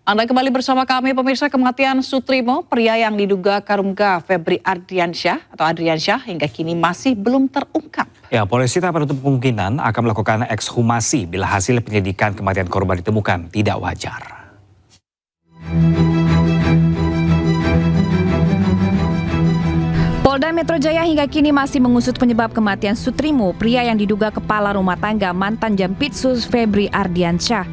Anda kembali bersama kami pemirsa. Kematian Sutrimo, pria yang diduga karungga Febri Adriansyah hingga kini masih belum terungkap. Ya, polisi tak menutup kemungkinan akan melakukan ekshumasi bila hasil penyelidikan kematian korban ditemukan tidak wajar. Polda Metro Jaya hingga kini masih mengusut penyebab kematian Sutrimo, pria yang diduga kepala rumah tangga mantan Jampitsus Febri Ardiansyah.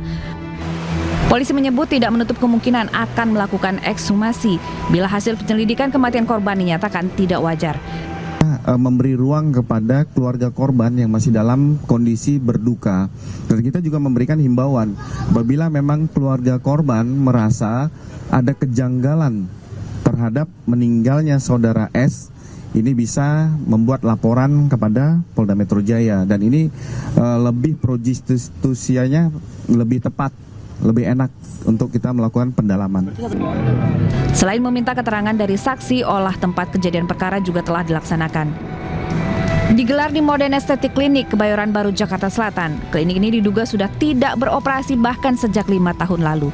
Polisi menyebut tidak menutup kemungkinan akan melakukan ekshumasi bila hasil penyelidikan kematian korban dinyatakan tidak wajar. Memberi ruang kepada keluarga korban yang masih dalam kondisi berduka. Dan kita juga memberikan himbauan apabila memang keluarga korban merasa ada kejanggalan terhadap meninggalnya saudara S, ini bisa membuat laporan kepada Polda Metro Jaya, dan ini lebih pro justisianya lebih tepat, lebih enak untuk kita melakukan pendalaman. Selain meminta keterangan dari saksi, olah tempat kejadian perkara juga telah dilaksanakan. Digelar di Modern Aesthetic Clinic, Kebayoran Baru, Jakarta Selatan. Klinik ini diduga sudah tidak beroperasi bahkan sejak 5 tahun lalu.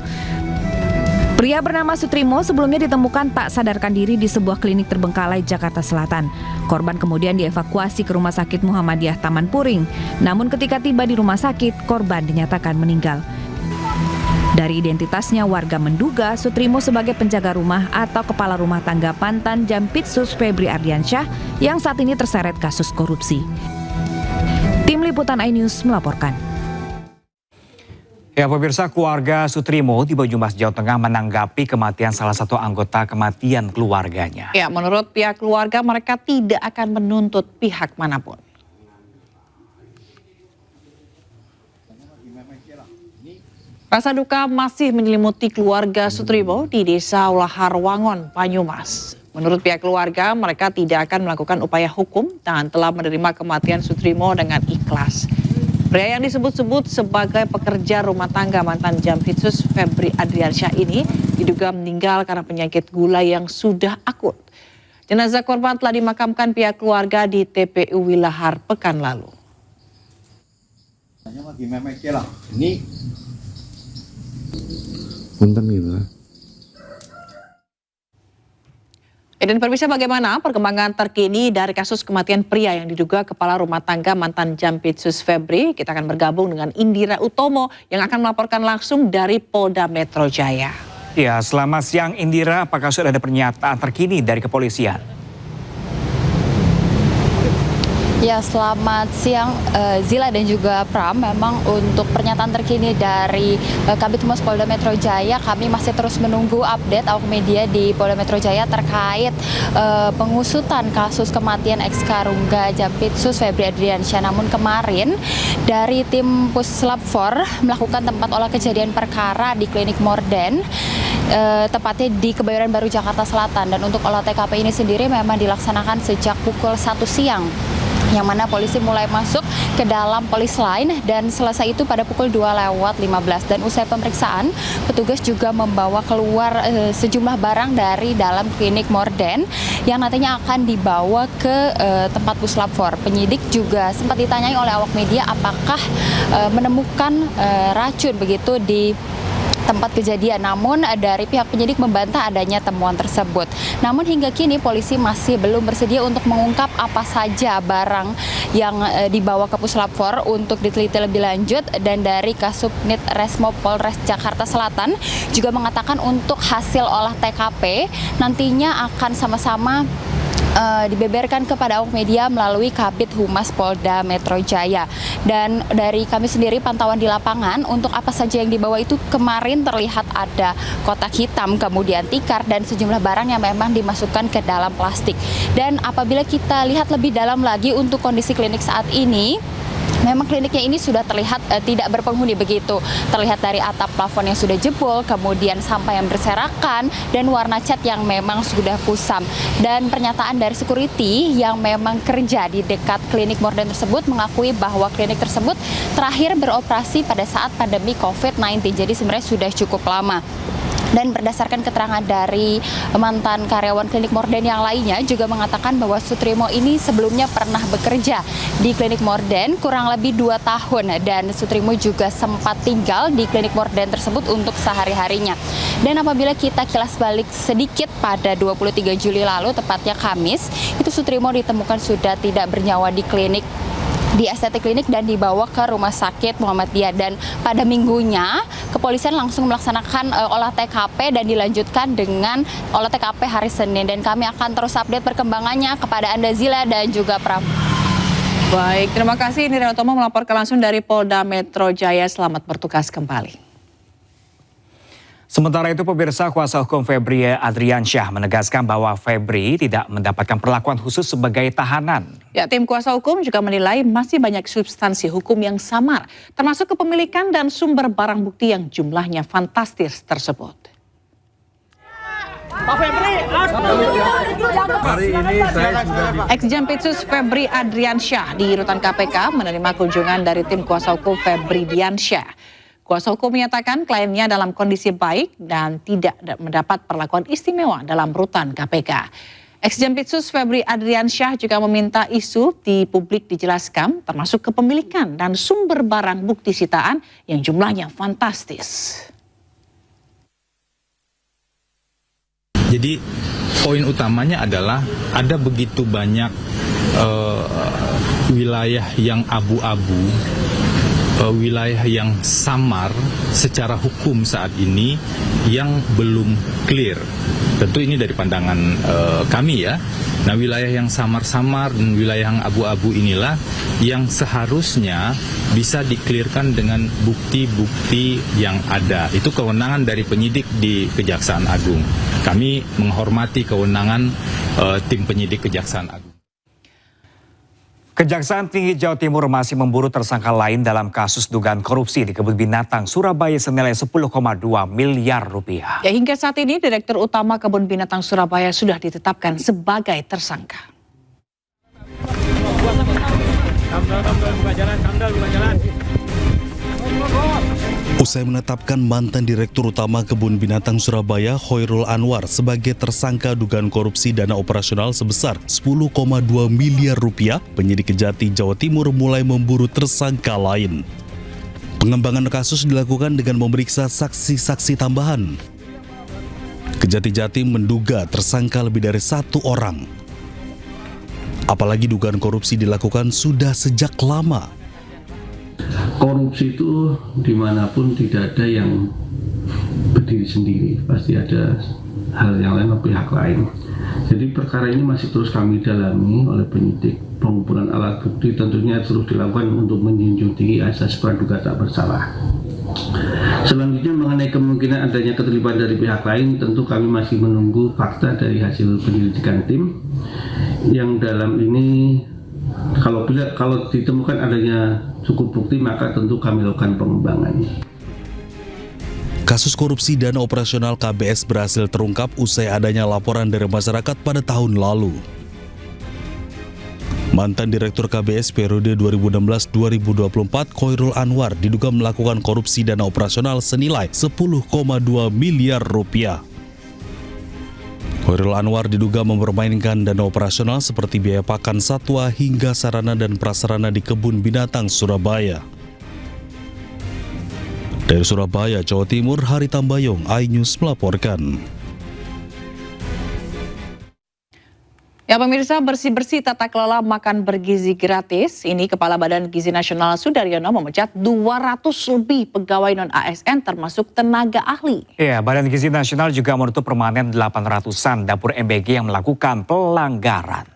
Pria bernama Sutrimo sebelumnya ditemukan tak sadarkan diri di sebuah klinik terbengkalai Jakarta Selatan. Korban kemudian dievakuasi ke Rumah Sakit Muhammadiyah Taman Puring. Namun ketika tiba di rumah sakit, korban dinyatakan meninggal. Dari identitasnya, warga menduga Sutrimo sebagai penjaga rumah atau kepala rumah tangga mantan Jampitsus Febri Ardiansyah yang saat ini terseret kasus korupsi. Tim Liputan iNews melaporkan. Ya, pemirsa, keluarga Sutrimo di Banyumas, Jawa Tengah menanggapi kematian salah satu anggota kematian keluarganya. Ya, menurut pihak keluarga mereka tidak akan menuntut pihak manapun. Rasa duka masih menyelimuti keluarga Sutrimo di Desa Ulahar Wangon, Banyumas. Menurut pihak keluarga, mereka tidak akan melakukan upaya hukum dan telah menerima kematian Sutrimo dengan ikhlas. Pria yang disebut-sebut sebagai pekerja rumah tangga mantan Jampitsus Febri Adriansyah ini diduga meninggal karena penyakit gula yang sudah akut. Jenazah korban telah dimakamkan pihak keluarga di TPU Wilahar pekan lalu. Ini punten gitu. Dan pemirsa, bagaimana perkembangan terkini dari kasus kematian pria yang diduga kepala rumah tangga mantan Jampitsus Febri? Kita akan bergabung dengan Indira Utomo yang akan melaporkan langsung dari Polda Metro Jaya. Ya, selamat siang Indira, apakah sudah ada pernyataan terkini dari kepolisian? Ya, selamat siang Zila dan juga Pram. Memang untuk pernyataan terkini dari Kabid Humas Polda Metro Jaya, kami masih terus menunggu update awak media di Polda Metro Jaya terkait pengusutan kasus kematian ex karungga Jampitsus Febri Adriansyah. Namun kemarin dari tim Puslap 4 melakukan tempat olah kejadian perkara di Klinik Morden, tepatnya di Kebayoran Baru, Jakarta Selatan. Dan untuk olah TKP ini sendiri memang dilaksanakan sejak pukul 1 siang. Yang mana polisi mulai masuk ke dalam polis line dan selesai itu pada pukul 2:15. Dan usai pemeriksaan, petugas juga membawa keluar sejumlah barang dari dalam Klinik Morden yang nantinya akan dibawa ke tempat Puslap 4. Penyidik juga sempat ditanyai oleh awak media apakah menemukan racun begitu di tempat kejadian, namun dari pihak penyidik membantah adanya temuan tersebut. Namun hingga kini polisi masih belum bersedia untuk mengungkap apa saja barang yang dibawa ke Puslap 4 untuk diteliti lebih lanjut. Dan dari Kasubnit Resmo Polres Jakarta Selatan juga mengatakan untuk hasil olah TKP nantinya akan sama-sama dibeberkan kepada awak media melalui Kabid Humas Polda Metro Jaya. Dan dari kami sendiri pantauan di lapangan untuk apa saja yang dibawa itu kemarin terlihat ada kotak hitam, kemudian tikar dan sejumlah barang yang memang dimasukkan ke dalam plastik. Dan apabila kita lihat lebih dalam lagi untuk kondisi klinik saat ini, memang kliniknya ini sudah terlihat tidak berpenghuni begitu. Terlihat dari atap plafon yang sudah jebol, kemudian sampah yang berserakan, dan warna cat yang memang sudah kusam. Dan pernyataan dari security yang memang kerja di dekat Klinik Morden tersebut mengakui bahwa klinik tersebut terakhir beroperasi pada saat pandemi COVID-19. Jadi sebenarnya sudah cukup lama. Dan berdasarkan keterangan dari mantan karyawan klinik Morden yang lainnya juga mengatakan bahwa Sutrimo ini sebelumnya pernah bekerja di klinik Morden kurang lebih 2 tahun dan Sutrimo juga sempat tinggal di klinik Morden tersebut untuk sehari-harinya. Dan apabila kita kilas balik sedikit pada 23 Juli lalu, tepatnya Kamis, itu Sutrimo ditemukan sudah tidak bernyawa di estetik klinik dan dibawa ke rumah sakit Muhammadiyah. Dan pada minggunya kepolisian langsung melaksanakan olah TKP dan dilanjutkan dengan olah TKP hari Senin, dan kami akan terus update perkembangannya kepada Anda Zila dan juga Pram. Baik, terima kasih Nirina Utomo melaporkan langsung dari Polda Metro Jaya. Selamat bertugas kembali. Sementara itu, pemirsa, kuasa hukum Febri Adriansyah menegaskan bahwa Febri tidak mendapatkan perlakuan khusus sebagai tahanan. Ya, tim kuasa hukum juga menilai masih banyak substansi hukum yang samar, termasuk kepemilikan dan sumber barang bukti yang jumlahnya fantastis tersebut. Hari ini saya sudah Ex-Jampitsus Febri Adriansyah di rutan KPK menerima kunjungan dari tim kuasa hukum Febri Diansyah. Kuasa hukum menyatakan kliennya dalam kondisi baik dan tidak mendapat perlakuan istimewa dalam rutan KPK. Ex-Jampitsus Febri Adriansyah juga meminta isu di publik dijelaskan, termasuk kepemilikan dan sumber barang bukti sitaan yang jumlahnya fantastis. Jadi poin utamanya adalah ada begitu banyak wilayah yang abu-abu, wilayah yang samar secara hukum saat ini yang belum clear. Tentu ini dari pandangan kami ya. Nah, wilayah yang samar-samar dan wilayah yang abu-abu inilah yang seharusnya bisa diklirkan dengan bukti-bukti yang ada. Itu kewenangan dari penyidik di Kejaksaan Agung. Kami menghormati kewenangan tim penyidik Kejaksaan Agung. Kejaksaan Tinggi Jawa Timur masih memburu tersangka lain dalam kasus dugaan korupsi di Kebun Binatang Surabaya senilai 10,2 miliar rupiah. Ya, hingga saat ini Direktur Utama Kebun Binatang Surabaya sudah ditetapkan sebagai tersangka. Usai menetapkan mantan Direktur Utama Kebun Binatang Surabaya Khairul Anwar sebagai tersangka dugaan korupsi dana operasional sebesar 10,2 miliar rupiah, penyidik Kejati Jawa Timur mulai memburu tersangka lain. Pengembangan kasus dilakukan dengan memeriksa saksi-saksi tambahan. Kejati Jatim menduga tersangka lebih dari 1 orang. Apalagi dugaan korupsi dilakukan sudah sejak lama. Korupsi itu dimanapun tidak ada yang berdiri sendiri, pasti ada hal yang lain atau pihak lain. Jadi perkara ini masih terus kami dalami oleh penyidik. Pengumpulan alat bukti tentunya terus dilakukan untuk menjunjung tinggi asas praduga tak bersalah. Selanjutnya mengenai kemungkinan adanya keterlibatan dari pihak lain, tentu kami masih menunggu fakta dari hasil penyelidikan tim yang dalam ini kalau ditemukan adanya cukup bukti, maka tentu kami lakukan pengembangan. Kasus korupsi dana operasional KBS berhasil terungkap usai adanya laporan dari masyarakat pada tahun lalu. Mantan Direktur KBS periode 2016-2024 Khairul Anwar diduga melakukan korupsi dana operasional senilai 10,2 miliar rupiah. Khairul Anwar diduga mempermainkan dana operasional seperti biaya pakan satwa hingga sarana dan prasarana di Kebun Binatang Surabaya. Dari Surabaya, Jawa Timur, Hari Tambayong, iNews melaporkan. Ya pemirsa, bersih-bersih tata kelola makan bergizi gratis. Ini Kepala Badan Gizi Nasional Sudaryono memecat 200 lebih pegawai non-ASN termasuk tenaga ahli. Ya, Badan Gizi Nasional juga menutup permanen 800-an dapur MBG yang melakukan pelanggaran.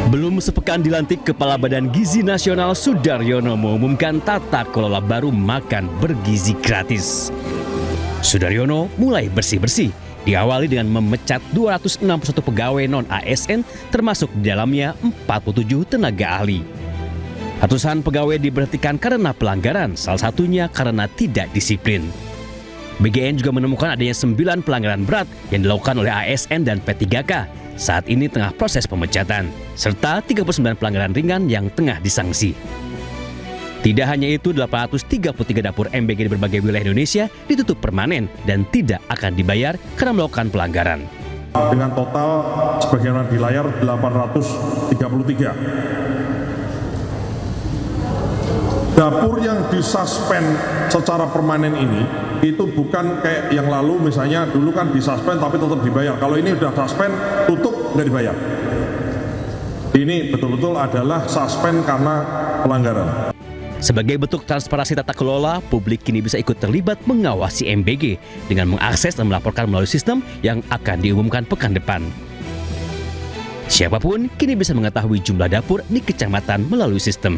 Belum sepekan dilantik, Kepala Badan Gizi Nasional Sudaryono mengumumkan tata kelola baru makan bergizi gratis. Sudaryono mulai bersih-bersih, diawali dengan memecat 261 pegawai non-ASN, termasuk di dalamnya 47 tenaga ahli. Ratusan pegawai diberhentikan karena pelanggaran, salah satunya karena tidak disiplin. BGN juga menemukan adanya 9 pelanggaran berat yang dilakukan oleh ASN dan P3K. Saat ini tengah proses pemecatan, serta 39 pelanggaran ringan yang tengah disangsi. Tidak hanya itu, 833 dapur MBG di berbagai wilayah Indonesia ditutup permanen dan tidak akan dibayar karena melakukan pelanggaran. Dengan total sebagaimana di layar 833. Dapur yang disuspend secara permanen ini itu bukan kayak yang lalu, misalnya dulu kan disuspend tapi tetap dibayar. Kalau ini udah suspend, tutup, nggak dibayar. Ini betul-betul adalah suspend karena pelanggaran. Sebagai bentuk transparansi tata kelola, publik kini bisa ikut terlibat mengawasi MBG dengan mengakses dan melaporkan melalui sistem yang akan diumumkan pekan depan. Siapapun kini bisa mengetahui jumlah dapur di kecamatan melalui sistem.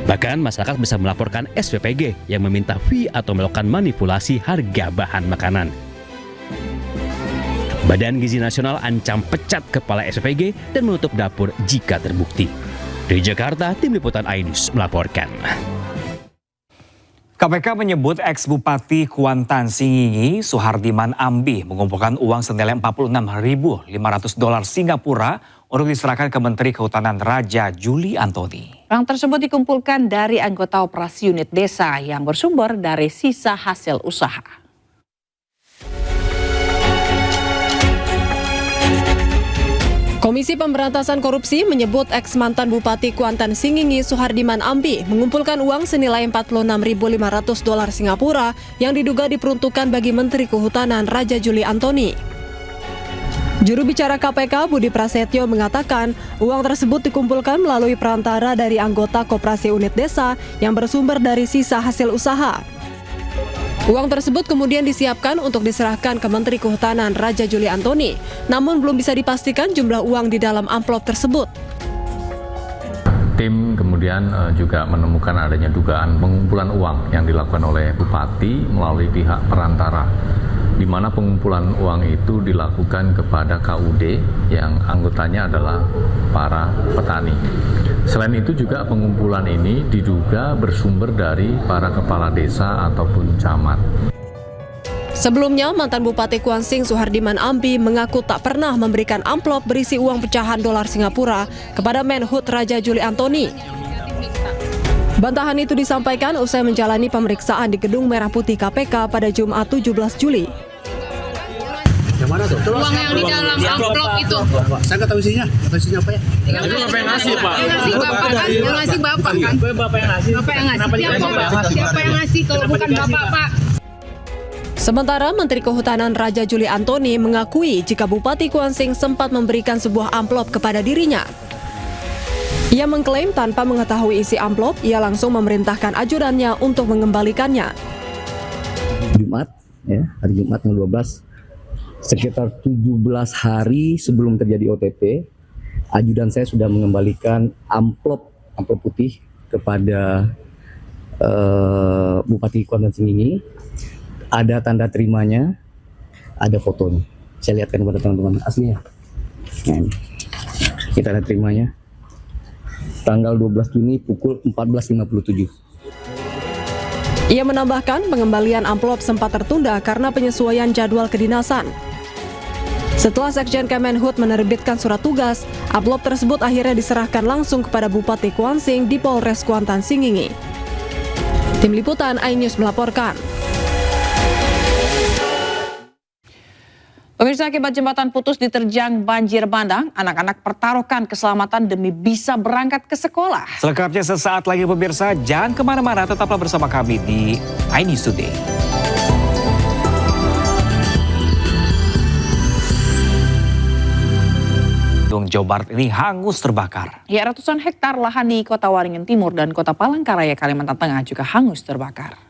Bahkan masyarakat bisa melaporkan SPPG yang meminta fee atau melakukan manipulasi harga bahan makanan. Badan Gizi Nasional ancam pecat kepala SPPG dan menutup dapur jika terbukti. Dari Jakarta, Tim Liputan iNews melaporkan. KPK menyebut ex-Bupati Kuantan Singingi, Suhardiman Ambi, mengumpulkan uang senilai $46.500 Singapura untuk diserahkan ke Menteri Kehutanan Raja Juli Antoni. Uang tersebut dikumpulkan dari anggota operasi unit desa yang bersumber dari sisa hasil usaha. Komisi Pemberantasan Korupsi menyebut ex-mantan Bupati Kuantan Singingi Suhardiman Ambi mengumpulkan uang senilai $46.500 Singapura yang diduga diperuntukkan bagi Menteri Kehutanan Raja Juli Antoni. Juru bicara KPK Budi Prasetyo mengatakan uang tersebut dikumpulkan melalui perantara dari anggota koperasi unit desa yang bersumber dari sisa hasil usaha. Uang tersebut kemudian disiapkan untuk diserahkan ke Menteri Kehutanan Raja Juli Antoni, namun belum bisa dipastikan jumlah uang di dalam amplop tersebut. Tim kemudian juga menemukan adanya dugaan pengumpulan uang yang dilakukan oleh Bupati melalui pihak perantara, di mana pengumpulan uang itu dilakukan kepada KUD yang anggotanya adalah para petani. Selain itu juga pengumpulan ini diduga bersumber dari para kepala desa ataupun camat. Sebelumnya, mantan Bupati Kuansing Suhardiman Ambi mengaku tak pernah memberikan amplop berisi uang pecahan dolar Singapura kepada Menhut Raja Juli Antoni. Bantahan itu disampaikan usai menjalani pemeriksaan di Gedung Merah Putih KPK pada Jumat 17 Juli. Yang mana tuh? Uang yang di dalam amplop itu. Saya nggak tahu isinya. Isinya apa ya? Yang Bapak yang ngasih, Pak. Yang ngasih Bapak kan? Yang ngasih Bapak kan? Bapak yang ngasih. Bapak yang ngasih. Siapa yang ngasih kalau bukan Bapak, Pak? Sementara Menteri Kehutanan Raja Juli Antoni mengakui jika Bupati Kuansing sempat memberikan sebuah amplop kepada dirinya. Ia mengklaim tanpa mengetahui isi amplop, ia langsung memerintahkan ajudannya untuk mengembalikannya. Jumat, ya, hari Jumat tanggal 12. Sekitar 17 hari sebelum terjadi OTP, ajudan saya sudah mengembalikan amplop putih kepada Bupati Kuantan Singingi. Ada tanda terimanya, ada fotonya. Saya lihatkan kepada teman-teman aslinya. Nah, kita tanda terimanya. Tanggal 12 Juni pukul 14.57. Ia menambahkan pengembalian amplop sempat tertunda karena penyesuaian jadwal kedinasan. Setelah Sekjen Kemenhut menerbitkan surat tugas, amplop tersebut akhirnya diserahkan langsung kepada Bupati Kuansing di Polres Kuantan Singingi. Tim Liputan iNews melaporkan. Pemirsa, akibat jembatan putus diterjang banjir bandang, anak-anak pertaruhkan keselamatan demi bisa berangkat ke sekolah. Selengkapnya sesaat lagi pemirsa, jangan kemana-mana, tetaplah bersama kami di iNews Today. Jawa Barat ini hangus terbakar. Ya, ratusan hektar lahan di Kota Waringin Timur dan Kota Palangkaraya, Kalimantan Tengah juga hangus terbakar.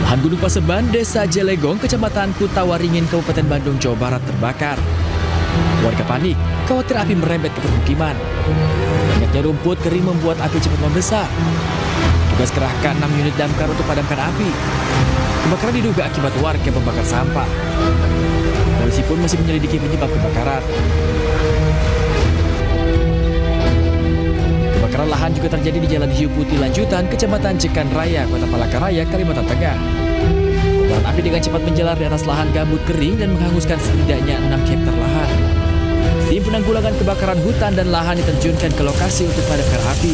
Lahan Gunung Paseban, Desa Jelegong, Kecamatan Kuta Waringin, Kabupaten Bandung, Jawa Barat terbakar. Warga panik, khawatir api merembet ke permukiman. Banyaknya rumput kering membuat api cepat membesar. Tugas kerahkan 6 unit damkar untuk padamkan api. Kebakaran diduga akibat warga membakar sampah. Polisi pun masih menyelidiki penyebab kebakaran. Kebakaran Kebakaran lahan juga terjadi di Jalan Hiu Putih Lanjutan, Kecamatan Jekan Raya, Kota Palangkaraya, Kalimantan Tengah. Kobaran api dengan cepat menjalar di atas lahan gambut kering dan menghanguskan setidaknya 6 hektar lahan. Tim penanggulangan kebakaran hutan dan lahan diterjunkan ke lokasi untuk memadamkan api.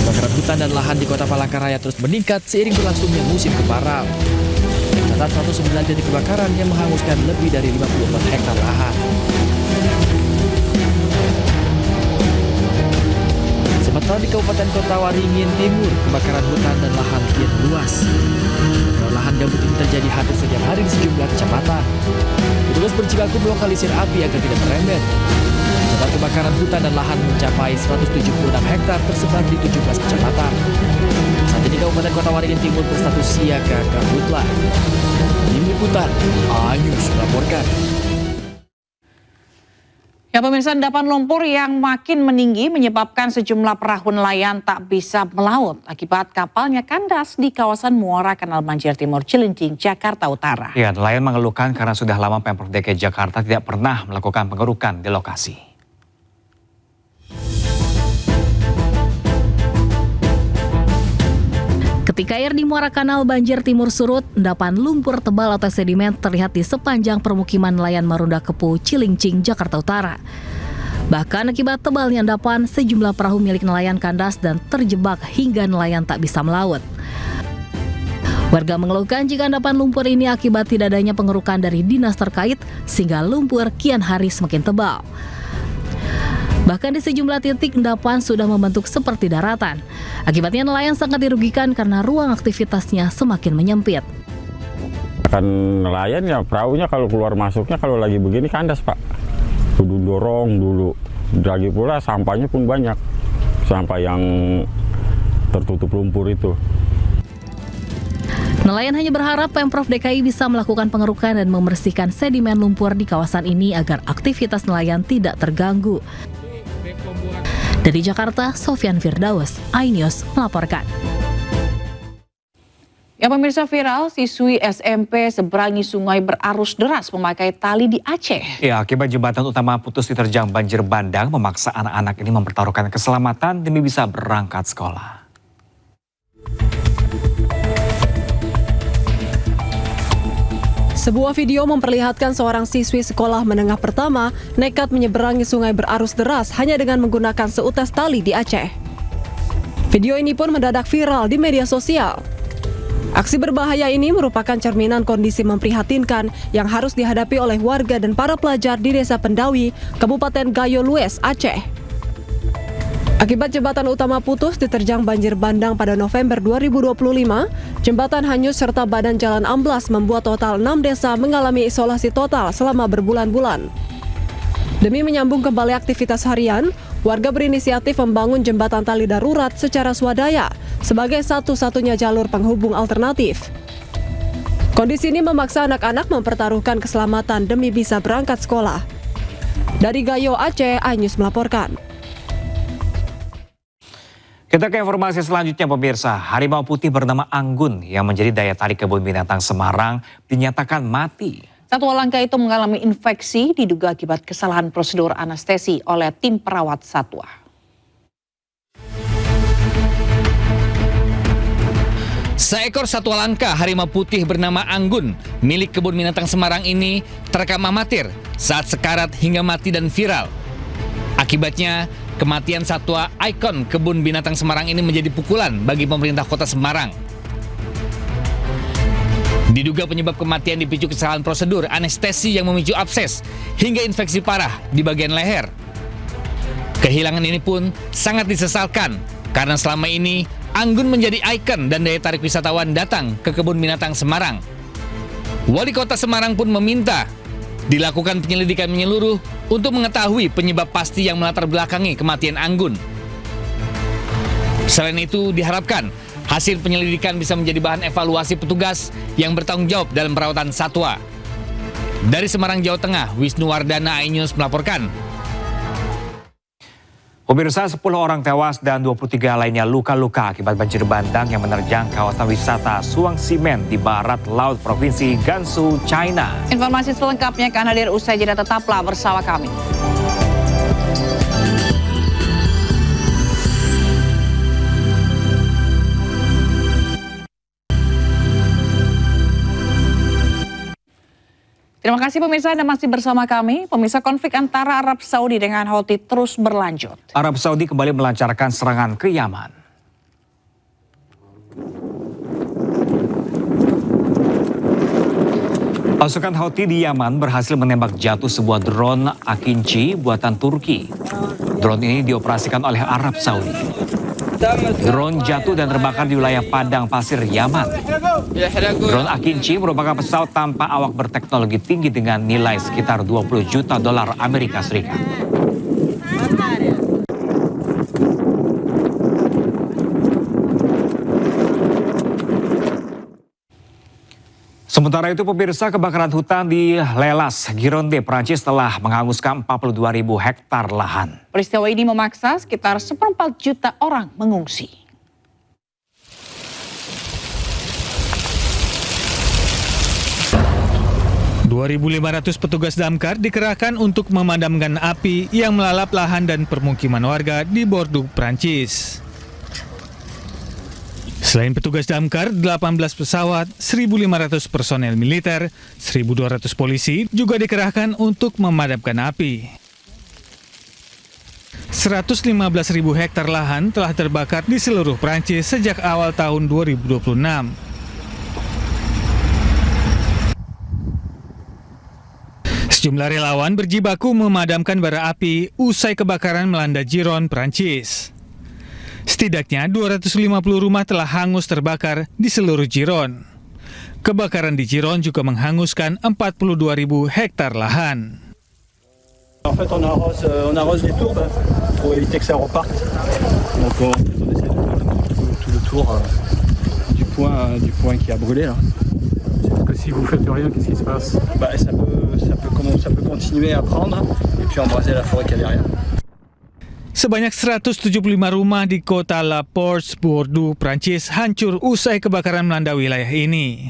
Kebakaran hutan dan lahan di Kota Palangkaraya terus meningkat seiring berlangsungnya musim kemarau. Tercatat 109 titik kebakaran yang menghanguskan lebih dari 54 hektar lahan. Sementara di Kabupaten Kota Waringin Timur, kebakaran hutan dan lahan kian luas. Kebakaran lahan gambut ini terjadi hampir setiap hari di sejumlah kecamatan. Petugas berjibaku melokalisir api agar tidak merembet. Total kebakaran hutan dan lahan mencapai 176 hektar tersebar di 17 kecamatan. Saat ini Kabupaten Kota Waringin Timur berstatus siaga karhutla. Tim Liputan, Anyus melaporkan. Ya pemirsa, endapan lumpur yang makin meninggi menyebabkan sejumlah perahu nelayan tak bisa melaut akibat kapalnya kandas di kawasan Muara Kanal Banjir Timur Cilincing, Jakarta Utara. Ya, nelayan mengeluhkan karena sudah lama Pemprov DKI Jakarta tidak pernah melakukan pengerukan di lokasi. Ketika air di Muara Kanal Banjir Timur surut, endapan lumpur tebal atau sedimen terlihat di sepanjang permukiman nelayan Marunda Kepu, Cilincing, Jakarta Utara. Bahkan akibat tebalnya endapan, sejumlah perahu milik nelayan kandas dan terjebak hingga nelayan tak bisa melaut. Warga mengeluhkan jika endapan lumpur ini akibat tidak adanya pengerukan dari dinas terkait, sehingga lumpur kian hari semakin tebal. Bahkan di sejumlah titik endapan sudah membentuk seperti daratan. Akibatnya nelayan sangat dirugikan karena ruang aktivitasnya semakin menyempit. Kan nelayan ya perahunya kalau keluar masuknya kalau lagi begini kandas Pak. Kudu dorong dulu. Lagi pula sampahnya pun banyak. Sampah yang tertutup lumpur itu. Nelayan hanya berharap Pemprov DKI bisa melakukan pengerukan dan membersihkan sedimen lumpur di kawasan ini agar aktivitas nelayan tidak terganggu. Dari Jakarta, Sofyan Firdaus, iNews melaporkan. Ya pemirsa, viral siswi SMP seberangi sungai berarus deras memakai tali di Aceh. Ya, akibat jembatan utama putus diterjang banjir bandang memaksa anak-anak ini mempertaruhkan keselamatan demi bisa berangkat sekolah. Sebuah video memperlihatkan seorang siswi sekolah menengah pertama nekat menyeberangi sungai berarus deras hanya dengan menggunakan seutas tali di Aceh. Video ini pun mendadak viral di media sosial. Aksi berbahaya ini merupakan cerminan kondisi memprihatinkan yang harus dihadapi oleh warga dan para pelajar di Desa Pendawi, Kabupaten Gayo Lues, Aceh. Akibat jembatan utama putus diterjang banjir bandang pada November 2025, jembatan hanyut serta badan jalan amblas membuat total 6 desa mengalami isolasi total selama berbulan-bulan. Demi menyambung kembali aktivitas harian, warga berinisiatif membangun jembatan tali darurat secara swadaya sebagai satu-satunya jalur penghubung alternatif. Kondisi ini memaksa anak-anak mempertaruhkan keselamatan demi bisa berangkat sekolah. Dari Gayo, Aceh, iNews melaporkan. Kita ke informasi selanjutnya pemirsa. Harimau putih bernama Anggun yang menjadi daya tarik kebun binatang Semarang dinyatakan mati. Satwa langka itu mengalami infeksi diduga akibat kesalahan prosedur anestesi oleh tim perawat satwa. Seekor satwa langka harimau putih bernama Anggun milik kebun binatang Semarang ini terekam amatir saat sekarat hingga mati dan viral. Akibatnya, kematian satwa ikon kebun binatang Semarang ini menjadi pukulan bagi pemerintah kota Semarang. Diduga penyebab kematian dipicu kesalahan prosedur anestesi yang memicu abses hingga infeksi parah di bagian leher. Kehilangan ini pun sangat disesalkan karena selama ini Anggun menjadi ikon dan daya tarik wisatawan datang ke kebun binatang Semarang. Wali Kota Semarang pun meminta dilakukan penyelidikan menyeluruh untuk mengetahui penyebab pasti yang melatar belakangi kematian Anggun. Selain itu, diharapkan hasil penyelidikan bisa menjadi bahan evaluasi petugas yang bertanggung jawab dalam perawatan satwa. Dari Semarang, Jawa Tengah, Wisnu Wardana, iNews melaporkan. Pemirsa, 10 orang tewas dan 23 lainnya luka-luka akibat banjir bandang yang menerjang kawasan wisata Suang Simen di barat laut Provinsi Gansu, China. Informasi selengkapnya akan hadir usai jeda, tetaplah bersama kami. Terima kasih pemirsa Anda masih bersama kami. Pemirsa, konflik antara Arab Saudi dengan Houthi terus berlanjut. Arab Saudi kembali melancarkan serangan ke Yaman. Pasukan Houthi di Yaman berhasil menembak jatuh sebuah drone Akinci buatan Turki. Drone ini dioperasikan oleh Arab Saudi. Drone jatuh dan terbakar di wilayah padang pasir Yaman. Drone Akinci merupakan pesawat tanpa awak berteknologi tinggi dengan nilai sekitar 20 juta dolar Amerika Serikat. Sementara itu pemirsa, kebakaran hutan di Lelas, Gironde, Prancis telah menghanguskan 42.000 hektar lahan. Peristiwa ini memaksa sekitar 1,4 juta orang mengungsi. (2.500) petugas damkar dikerahkan untuk memadamkan api yang melalap lahan dan permukiman warga di Bordeaux, Prancis. Selain petugas damkar, 18 pesawat, 1.500 personel militer, 1.200 polisi juga dikerahkan untuk memadamkan api. 115.000 hektar lahan telah terbakar di seluruh Prancis sejak awal tahun 2026. Sejumlah relawan berjibaku memadamkan bara api usai kebakaran melanda Giron, Prancis. Setidaknya 250 rumah telah hangus terbakar di seluruh Giron. Kebakaran di Giron juga menghanguskan 42.000 hektar lahan. En fait, on arrose les tourbes pour éviter que ça reparte. Donc on essaie de faire tout le tour du point qui a brûlé là. Parce que si vous faites rien, qu'est-ce qui se passe? Ça peut continuer à prendre et puis embraser la forêt qu'il y a derrière. Sebanyak 175 rumah di kota La Porte, Bordeaux, Prancis hancur usai kebakaran melanda wilayah ini.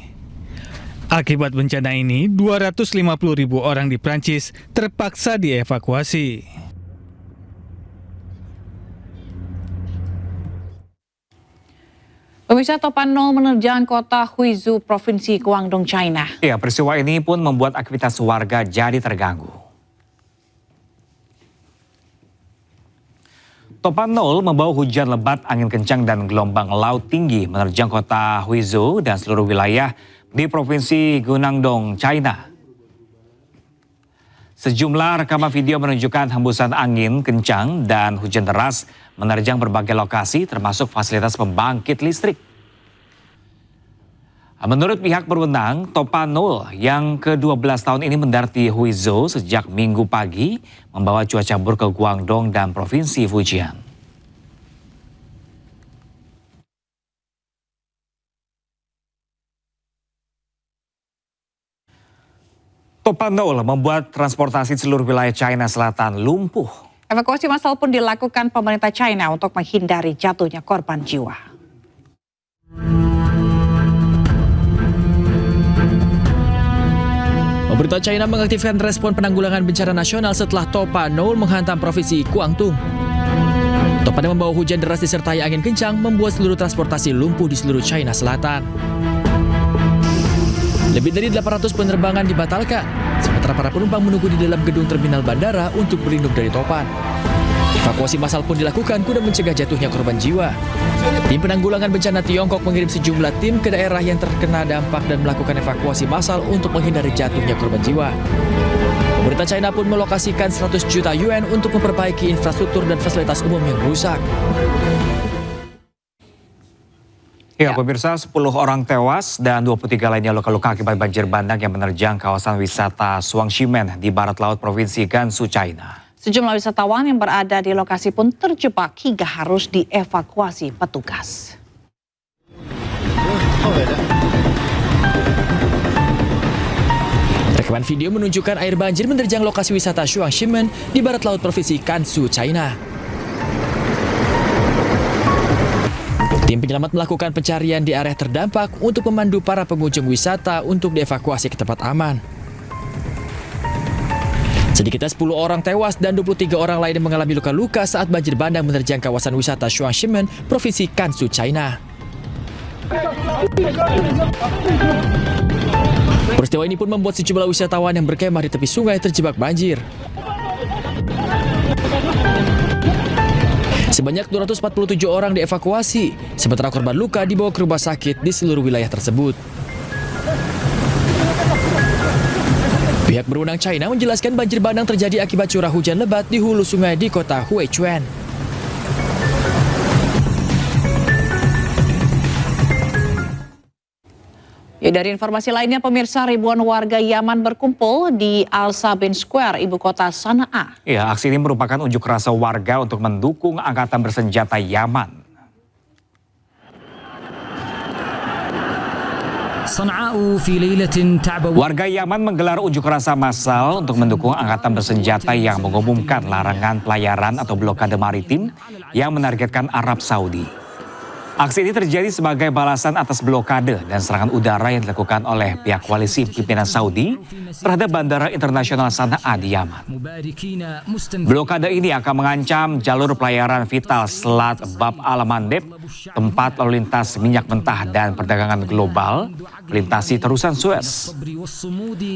Akibat bencana ini, 250.000 orang di Prancis terpaksa dievakuasi. Pemirsa, topan nol menerjang kota Huizhou, Provinsi Guangdong, China. Ya, peristiwa ini pun membuat aktivitas warga jadi terganggu. Topan nol membawa hujan lebat, angin kencang, dan gelombang laut tinggi menerjang kota Huizhou dan seluruh wilayah di Provinsi Guangdong, China. Sejumlah rekaman video menunjukkan hembusan angin kencang dan hujan deras menerjang berbagai lokasi termasuk fasilitas pembangkit listrik. Menurut pihak berwenang, topan nol yang ke-12 tahun ini mendarati Huizhou sejak Minggu pagi membawa cuaca buruk ke Guangdong dan Provinsi Fujian. Topan nol membuat transportasi di seluruh wilayah China Selatan lumpuh. Evakuasi massal pun dilakukan pemerintah China untuk menghindari jatuhnya korban jiwa. Pemerintah China mengaktifkan respon penanggulangan bencana nasional setelah topan nol menghantam Provinsi Guangdong. Topan yang membawa hujan deras disertai angin kencang membuat seluruh transportasi lumpuh di seluruh China Selatan. Lebih dari 800 penerbangan dibatalkan, sementara para penumpang menunggu di dalam gedung terminal bandara untuk berlindung dari topan. Evakuasi massal pun dilakukan guna mencegah jatuhnya korban jiwa. Tim penanggulangan bencana Tiongkok mengirim sejumlah tim ke daerah yang terkena dampak dan melakukan evakuasi massal untuk menghindari jatuhnya korban jiwa. Pemerintah China pun melokasikan 100 juta yuan untuk memperbaiki infrastruktur dan fasilitas umum yang rusak. Ya, pemirsa, 10 orang tewas dan 23 lainnya luka-luka akibat banjir bandang yang menerjang kawasan wisata Shuangximen di barat laut Provinsi Gansu, China. Sejumlah wisatawan yang berada di lokasi pun terjebak hingga harus dievakuasi petugas. Rekaman video menunjukkan air banjir menerjang lokasi wisata Shuangximen di barat laut Provinsi Gansu, China. Tim penyelamat melakukan pencarian di area terdampak untuk memandu para pengunjung wisata untuk dievakuasi ke tempat aman. Sedikitnya 10 orang tewas dan 23 orang lain mengalami luka-luka saat banjir bandang menerjang kawasan wisata Shuangximen, Provinsi Gansu, China. Peristiwa ini pun membuat sejumlah wisatawan yang berkemah di tepi sungai terjebak banjir. Sebanyak 247 orang dievakuasi, sementara korban luka dibawa ke rumah sakit di seluruh wilayah tersebut. Pihak berwenang China menjelaskan banjir bandang terjadi akibat curah hujan lebat di hulu sungai di kota Huichuan. Ya, dari informasi lainnya, pemirsa, ribuan warga Yaman berkumpul di Al Sabin Square, ibu kota Sana'a. Ya, aksi ini merupakan unjuk rasa warga untuk mendukung angkatan bersenjata Yaman. Warga Yaman menggelar unjuk rasa massal untuk mendukung angkatan bersenjata yang mengumumkan larangan pelayaran atau blokade maritim yang menargetkan Arab Saudi. Aksi ini terjadi sebagai balasan atas blokade dan serangan udara yang dilakukan oleh pihak koalisi pimpinan Saudi terhadap Bandara Internasional Sana'a di Yaman. Blokade ini akan mengancam jalur pelayaran vital Selat Bab al-Mandeb, tempat lalu lintas minyak mentah dan perdagangan global, melintasi terusan Suez.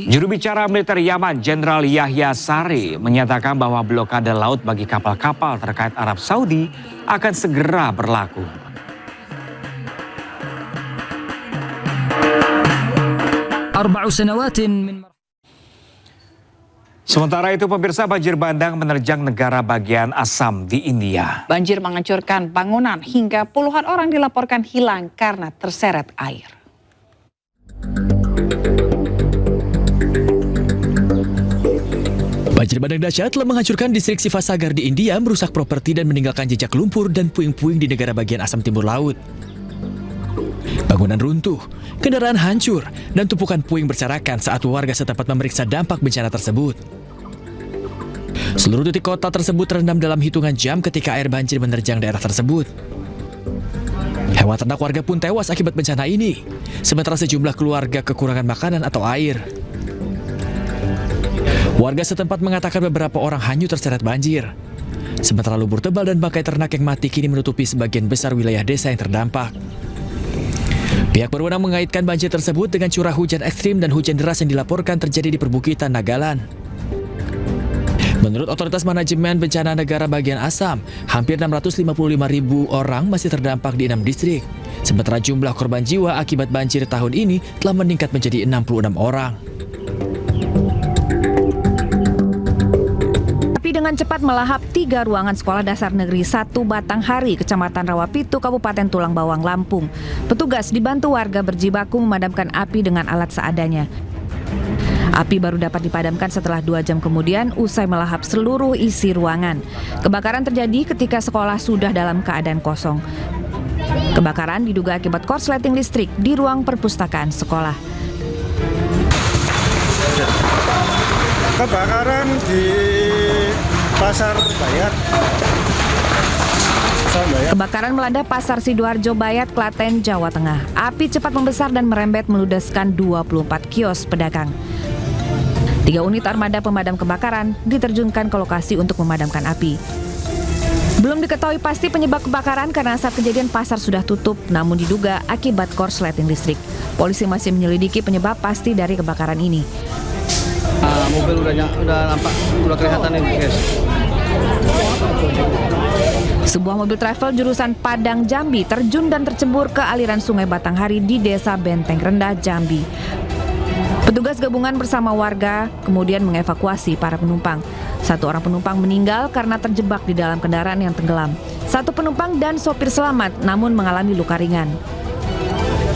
Juru bicara militer Yaman, Jenderal Yahya Sari, menyatakan bahwa blokade laut bagi kapal-kapal terkait Arab Saudi akan segera berlaku. Sementara itu, pemirsa, banjir bandang menerjang negara bagian Assam di India. Banjir menghancurkan bangunan hingga puluhan orang dilaporkan hilang karena terseret air. Banjir bandang dahsyat telah menghancurkan distrik Sivasagar di India, merusak properti dan meninggalkan jejak lumpur dan puing-puing di negara bagian Assam Timur Laut. Bangunan runtuh, kendaraan hancur, dan tumpukan puing berserakan saat warga setempat memeriksa dampak bencana tersebut. Seluruh titik kota tersebut terendam dalam hitungan jam ketika air banjir menerjang daerah tersebut. Hewan ternak warga pun tewas akibat bencana ini, sementara sejumlah keluarga kekurangan makanan atau air. Warga setempat mengatakan beberapa orang hanyut terseret banjir. Sementara lumpur tebal dan bangkai ternak yang mati kini menutupi sebagian besar wilayah desa yang terdampak. Pihak berwenang mengaitkan banjir tersebut dengan curah hujan ekstrim dan hujan deras yang dilaporkan terjadi di perbukitan Nagaland. Menurut Otoritas Manajemen Bencana Negara bagian Assam, hampir 655.000 orang masih terdampak di 6 distrik. Sementara jumlah korban jiwa akibat banjir tahun ini telah meningkat menjadi 66 orang. Dengan cepat melahap 3 ruangan sekolah dasar negeri 1 Batanghari, Kecamatan Rawapitu, Kabupaten Tulang Bawang, Lampung. Petugas dibantu warga berjibaku memadamkan api dengan alat seadanya. Api baru dapat dipadamkan setelah 2 jam kemudian usai melahap seluruh isi ruangan. Kebakaran terjadi ketika sekolah sudah dalam keadaan kosong. Kebakaran diduga akibat korsleting listrik di ruang perpustakaan sekolah. Kebakaran di Pasar Bayat. Kebakaran melanda Pasar Sidoarjo Bayat, Klaten, Jawa Tengah. Api cepat membesar dan merembet meludeskan 24 kios pedagang. 3 unit armada pemadam kebakaran diterjunkan ke lokasi untuk memadamkan api. Belum diketahui pasti penyebab kebakaran karena saat kejadian pasar sudah tutup, namun diduga akibat korsleting listrik. Polisi masih menyelidiki penyebab pasti dari kebakaran ini. Mobil udah nampak, udah kelihatan nih, guys. Sebuah mobil travel jurusan Padang Jambi terjun dan tercebur ke aliran Sungai Batanghari di Desa Benteng Rendah, Jambi. Petugas gabungan bersama warga kemudian mengevakuasi para penumpang. 1 orang penumpang meninggal karena terjebak di dalam kendaraan yang tenggelam. 1 penumpang dan sopir selamat namun mengalami luka ringan.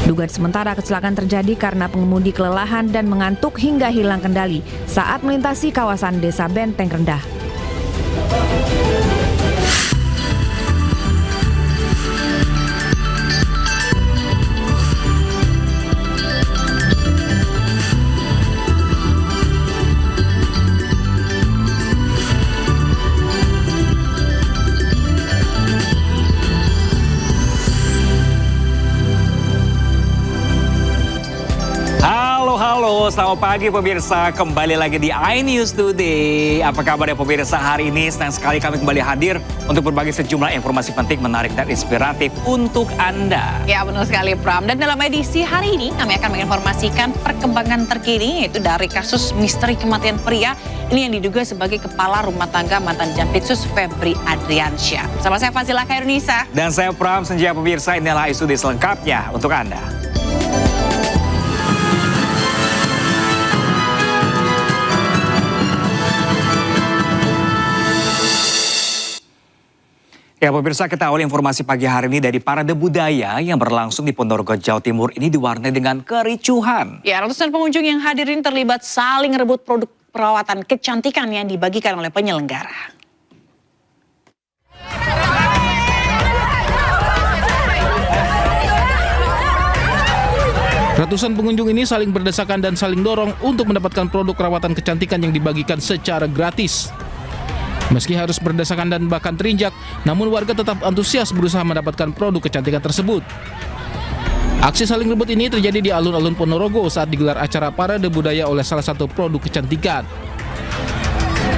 Dugaan sementara kecelakaan terjadi karena pengemudi kelelahan dan mengantuk hingga hilang kendali saat melintasi kawasan Desa Benteng Rendah. Halo, selamat pagi pemirsa. Kembali lagi di iNews Today. Apa kabar ya pemirsa hari ini? Senang sekali kami kembali hadir untuk berbagi sejumlah informasi penting, menarik, dan inspiratif untuk Anda. Ya benar sekali Pram. Dan dalam edisi hari ini kami akan menginformasikan perkembangan terkini yaitu dari kasus misteri kematian pria ini yang diduga sebagai kepala rumah tangga mantan Jampitsus Febri Adriansyah. Bersama saya Fazila Khairunisa. Dan saya Pram Senja pemirsa, inilah isu selengkapnya untuk Anda. Ya pemirsa, kita awal informasi pagi hari ini dari parade budaya yang berlangsung di Ponorogo, Jawa Timur ini diwarnai dengan kericuhan. Ya, ratusan pengunjung yang hadirin terlibat saling rebut produk perawatan kecantikan yang dibagikan oleh penyelenggara. Ratusan pengunjung ini saling berdesakan dan saling dorong untuk mendapatkan produk perawatan kecantikan yang dibagikan secara gratis. Meski harus berdesakan dan bahkan terinjak, namun warga tetap antusias berusaha mendapatkan produk kecantikan tersebut. Aksi saling rebut ini terjadi di alun-alun Ponorogo saat digelar acara parade budaya oleh salah satu produk kecantikan.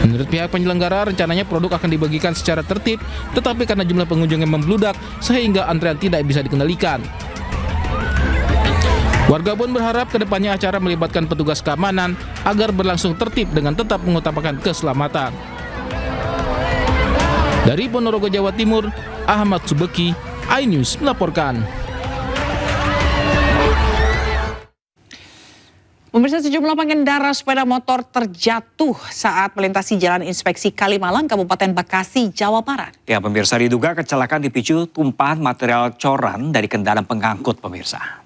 Menurut pihak penyelenggara, rencananya produk akan dibagikan secara tertib, tetapi karena jumlah pengunjung yang membludak, sehingga antrean tidak bisa dikendalikan. Warga pun berharap kedepannya acara melibatkan petugas keamanan agar berlangsung tertib dengan tetap mengutamakan keselamatan. Dari Ponorogo, Jawa Timur, Ahmad Subeki, iNews melaporkan. Pemirsa, sejumlah pengendara sepeda motor terjatuh saat melintasi Jalan Inspeksi Kalimalang, Kabupaten Bekasi, Jawa Barat. Ya pemirsa, diduga kecelakaan dipicu tumpahan material coran dari kendaraan pengangkut pemirsa.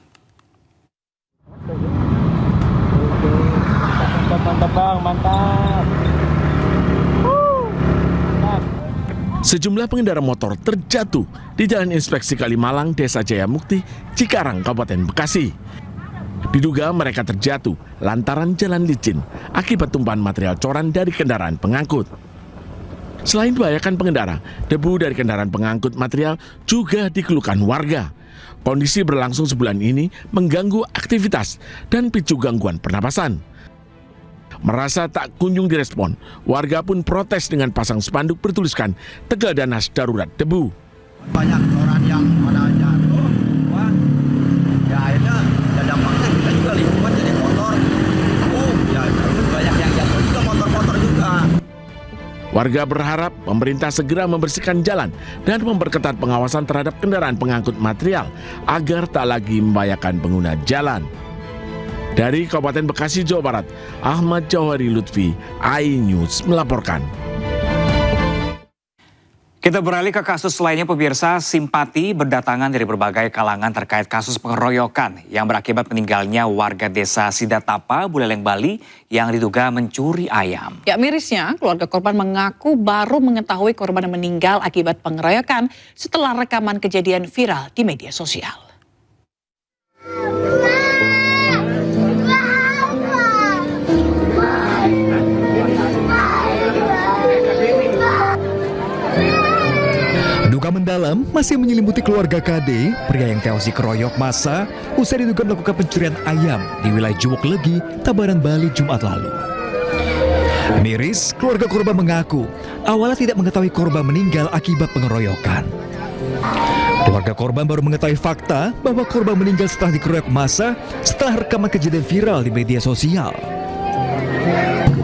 Mantap. Sejumlah pengendara motor terjatuh di Jalan Inspeksi Kalimalang, Desa Jayamukti, Cikarang, Kabupaten Bekasi. Diduga mereka terjatuh lantaran jalan licin akibat tumpahan material coran dari kendaraan pengangkut. Selain membahayakan pengendara, debu dari kendaraan pengangkut material juga dikeluhkan warga. Kondisi berlangsung sebulan ini mengganggu aktivitas dan picu gangguan pernapasan. Merasa tak kunjung direspon, warga pun protes dengan pasang spanduk bertuliskan Tegal Danas Darurat Debu. Banyak orang yang pada jatuh, ya akhirnya ya dampaknya kita juga lingkungan jadi kotor. Ya terus banyak yang jatuh juga, motor-motor juga. Warga berharap pemerintah segera membersihkan jalan dan memperketat pengawasan terhadap kendaraan pengangkut material agar tak lagi membahayakan pengguna jalan. Dari Kabupaten Bekasi, Jawa Barat, Ahmad Jawhari Lutfi, iNews melaporkan. Kita beralih ke kasus lainnya pemirsa. Simpati berdatangan dari berbagai kalangan terkait kasus pengeroyokan yang berakibat meninggalnya warga desa Sidatapa, Buleleng, Bali yang diduga mencuri ayam. Ya, mirisnya keluarga korban mengaku baru mengetahui korban meninggal akibat pengeroyokan setelah rekaman kejadian viral di media sosial. Duka mendalam masih menyelimuti keluarga KD, pria yang tewas dikeroyok massa usai diduga melakukan pencurian ayam di wilayah Juwok Legi, Tabanan, Bali, Jumat lalu. Miris, keluarga korban mengaku awalnya tidak mengetahui korban meninggal akibat pengeroyokan. Keluarga korban baru mengetahui fakta bahwa korban meninggal setelah dikeroyok massa setelah rekaman kejadian viral di media sosial.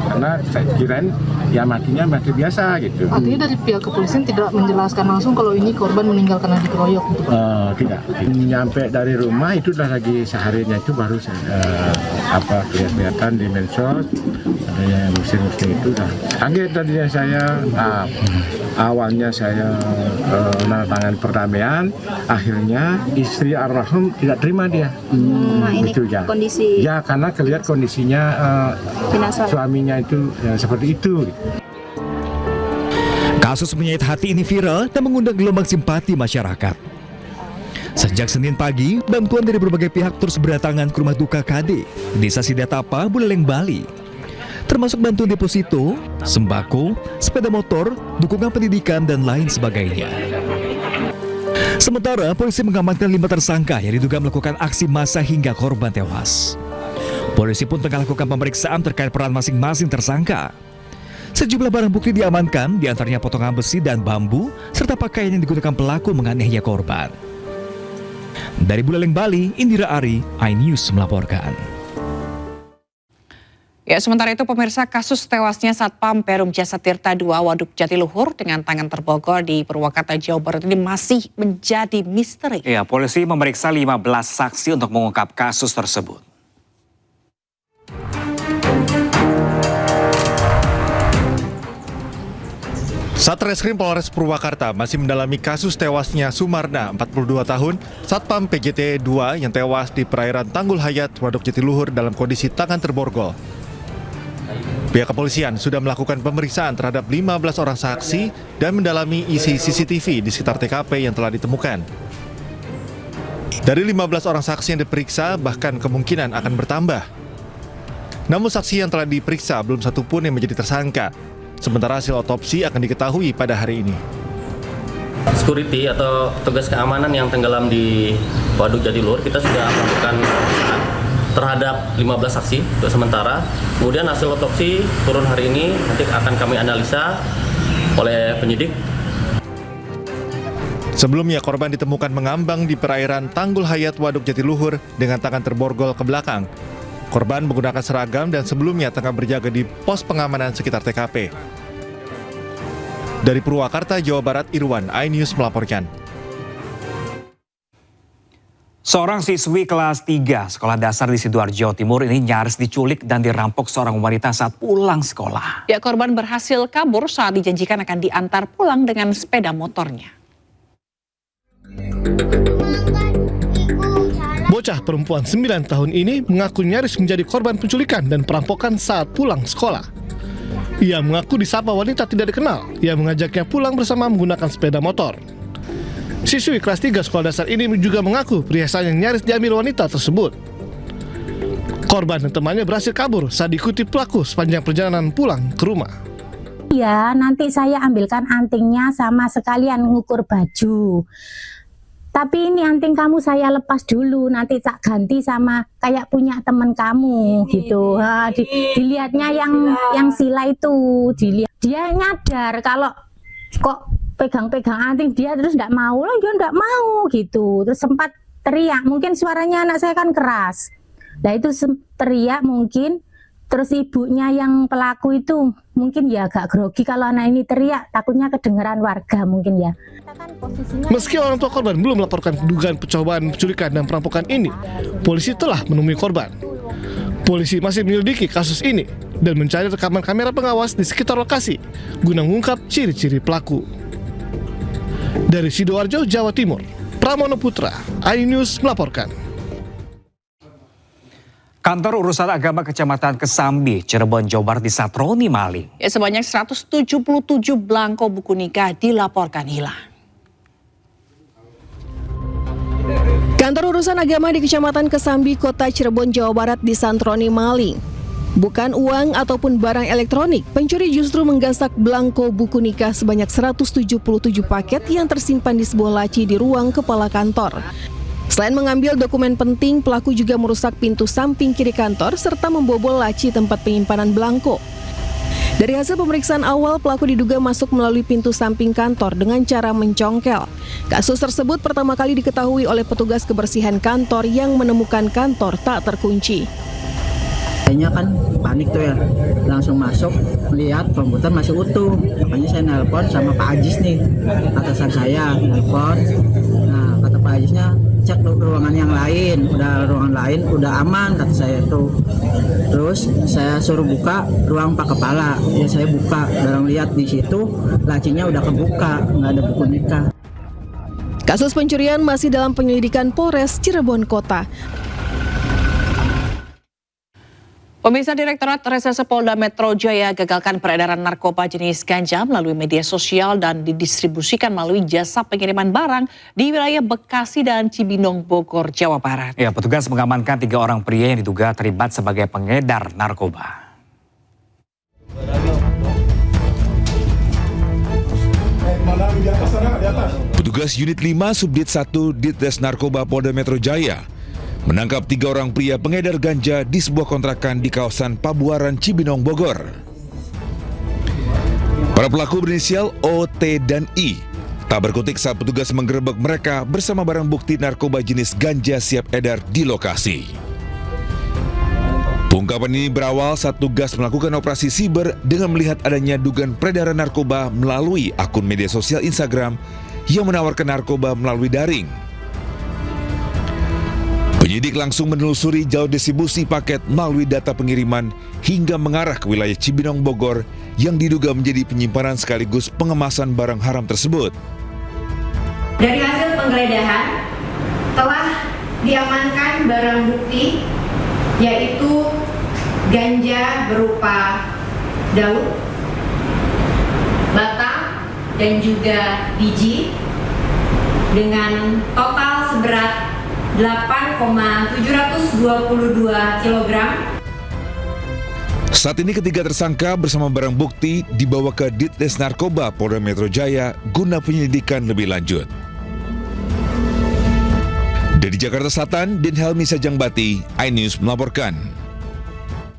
Karena saya kirain ya matinya mati biasa gitu. Artinya dari pihak kepolisian tidak menjelaskan langsung kalau ini korban meninggal karena dikeroyok gitu Pak? Tidak. Nyampe dari rumah itu udah lagi seharinya itu baru kelihatan di medsos adanya muslim itu udah kaget tadinya saya. Awalnya saya menandatangani perdamaian, akhirnya istri almarhum tidak terima dia. Ini itu ya. Kondisi. Ya karena kelihatan kondisinya suaminya itu ya, seperti itu. Kasus menyayat hati ini viral dan mengundang gelombang simpati masyarakat. Sejak Senin pagi, bantuan dari berbagai pihak terus berdatangan ke rumah duka KD, Desa Sidatapa, Buleleng, Bali. Termasuk bantuan deposito, sembako, sepeda motor, dukungan pendidikan, dan lain sebagainya. Sementara polisi mengamankan 5 tersangka yang diduga melakukan aksi massa hingga korban tewas. Polisi pun tengah lakukan pemeriksaan terkait peran masing-masing tersangka. Sejumlah barang bukti diamankan, diantaranya potongan besi dan bambu, serta pakaian yang digunakan pelaku menganiaya korban. Dari Buleleng, Bali, Indira Ari, iNews melaporkan. Ya, sementara itu pemirsa, kasus tewasnya Satpam Perum Jasa Tirta II Waduk Jatiluhur dengan tangan terbogor di Purwakarta, Jawa Barat ini masih menjadi misteri. Ya, polisi memeriksa 15 saksi untuk mengungkap kasus tersebut. Satreskrim Polres Purwakarta masih mendalami kasus tewasnya Sumarna, 42 tahun, Satpam PJT 2 yang tewas di perairan Tanggul Hayat, Waduk Jatiluhur dalam kondisi tangan terborgol. Pihak kepolisian sudah melakukan pemeriksaan terhadap 15 orang saksi dan mendalami isi CCTV di sekitar TKP yang telah ditemukan. Dari 15 orang saksi yang diperiksa, bahkan kemungkinan akan bertambah. Namun saksi yang telah diperiksa belum satu pun yang menjadi tersangka. Sementara hasil otopsi akan diketahui pada hari ini. Security atau tugas keamanan yang tenggelam di Waduk Jatiluhur, kita sudah melakukan pemeriksaan terhadap 15 saksi untuk sementara. Kemudian hasil otopsi turun hari ini, nanti akan kami analisa oleh penyidik. Sebelumnya korban ditemukan mengambang di perairan Tanggul Hayat Waduk Jatiluhur dengan tangan terborgol ke belakang. Korban menggunakan seragam dan sebelumnya tengah berjaga di pos pengamanan sekitar TKP. Dari Purwakarta, Jawa Barat, Irwan, iNews melaporkan. Seorang siswi kelas 3 sekolah dasar di Sidoarjo, Jawa Timur ini nyaris diculik dan dirampok seorang wanita saat pulang sekolah. Ya, korban berhasil kabur saat dijanjikan akan diantar pulang dengan sepeda motornya. Bocah perempuan 9 tahun ini mengaku nyaris menjadi korban penculikan dan perampokan saat pulang sekolah. Ia mengaku disapa wanita tidak dikenal yang mengajaknya pulang bersama menggunakan sepeda motor. Siswi kelas 3 sekolah dasar ini juga mengaku perhiasan yang nyaris diambil wanita tersebut. Korban dan temannya berhasil kabur saat diikuti pelaku sepanjang perjalanan pulang ke rumah. Ya, nanti saya ambilkan antingnya sama sekalian ngukur baju. Tapi ini anting kamu saya lepas dulu, nanti tak ganti sama kayak punya teman kamu gitu. Dilihatnya yang sila itu, dilihat dia nyadar kalau kok pegang-pegang anting dia terus nggak mau, dia nggak mau gitu. Terus sempat teriak, mungkin suaranya anak saya kan keras. Nah itu teriak mungkin, terus ibunya yang pelaku itu mungkin ya agak grogi kalau anak ini teriak, takutnya kedengeran warga mungkin ya. Meski orang tua korban belum melaporkan dugaan percobaan penculikan dan perampokan ini, polisi telah menemui korban. Polisi masih menyelidiki kasus ini dan mencari rekaman kamera pengawas di sekitar lokasi guna mengungkap ciri-ciri pelaku. Dari Sidoarjo, Jawa Timur, Pramono Putra, iNews melaporkan. Kantor Urusan Agama Kecamatan Kesambi, Cirebon, Jawa Barat disatroni maling. Ya, sebanyak 177 belangko buku nikah dilaporkan hilang. Kantor Urusan Agama di Kecamatan Kesambi, Kota Cirebon, Jawa Barat disantroni maling. Bukan uang ataupun barang elektronik, pencuri justru menggasak belangko buku nikah sebanyak 177 paket yang tersimpan di sebuah laci di ruang kepala kantor. Selain mengambil dokumen penting, pelaku juga merusak pintu samping kiri kantor serta membobol laci tempat penyimpanan belangko. Dari hasil pemeriksaan awal, pelaku diduga masuk melalui pintu samping kantor dengan cara mencongkel. Kasus tersebut pertama kali diketahui oleh petugas kebersihan kantor yang menemukan kantor tak terkunci. Kayaknya kan panik tuh ya, langsung masuk, melihat komputer masih utuh. Makanya saya nelpon sama Pak Ajis nih, atasan saya, nelpon. Nah, kata Pak Ajisnya, cek ruangan yang lain, ruangan lain udah aman, kata saya tuh. Terus saya suruh buka ruang Pak Kepala, ya saya buka, dorong lihat di situ lacinya udah kebuka, nggak ada buku nikah. Kasus pencurian masih dalam penyelidikan Polres Cirebon Kota. Pemirsa, Direktorat Reserse Polda Metro Jaya gagalkan peredaran narkoba jenis ganja melalui media sosial dan didistribusikan melalui jasa pengiriman barang di wilayah Bekasi dan Cibinong, Bogor, Jawa Barat. Ya, petugas mengamankan 3 orang pria yang diduga terlibat sebagai pengedar narkoba. Petugas Unit 5 Subdit 1 Ditres Narkoba Polda Metro Jaya menangkap 3 orang pria pengedar ganja di sebuah kontrakan di kawasan Pabuaran, Cibinong, Bogor. Para pelaku berinisial O, T, dan I tak berkutik saat petugas menggerebek mereka bersama barang bukti narkoba jenis ganja siap edar di lokasi. Pengungkapan ini berawal saat tugas melakukan operasi siber dengan melihat adanya dugaan peredaran narkoba melalui akun media sosial Instagram yang menawarkan narkoba melalui daring. Penyidik langsung menelusuri jalur distribusi paket melalui data pengiriman hingga mengarah ke wilayah Cibinong, Bogor yang diduga menjadi penyimpanan sekaligus pengemasan barang haram tersebut. Dari hasil penggeledahan telah diamankan barang bukti yaitu ganja berupa daun, batang, dan juga biji dengan total seberat 8,722 kg. Saat ini ketiga tersangka bersama barang bukti dibawa ke Ditdes Narkoba Polda Metro Jaya guna penyelidikan lebih lanjut. Dari Jakarta Selatan, Din Helmi Sajangbati, iNews melaporkan.